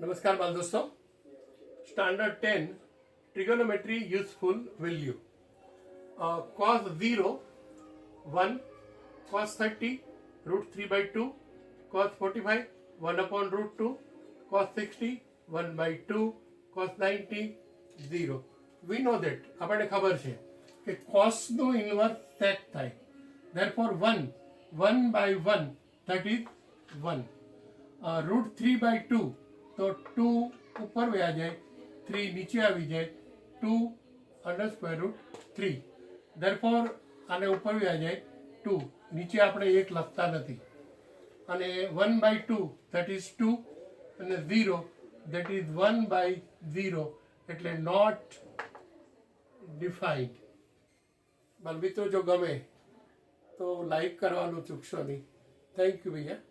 नमस्कार बाल दोस्तों, standard 10 trigonometry useful value cos 0 1, cos 30 root 3 by 2, cos 45 1 upon root 2, cos 60 1 by 2, cos 90 0. We know that આપણે ખબર છે કે cos નો ઇન્વર્સ sec થાય, therefore 1 by 1 that is 1. root 3 by 2 તો 2 ઉપર વયા જાય, 3 નીચે આવી જાય, 2 અંડર સ્ક્વેર રૂટ 3. ધેરફોર આને ઉપર વયા જાય 2, નીચે આપણે 1 લખતા નથી, અને 1 બાય 2 ધેટ ઇઝ 2, અને 0 ધેટ ઇઝ 1 બાય 0 એટલે નોટ ડિફાઇન્ડ. બાળ મિત્રો જો ગમે તો લાઈક કરવાનું ચૂકશો નહીં. Thank you Bhaiya.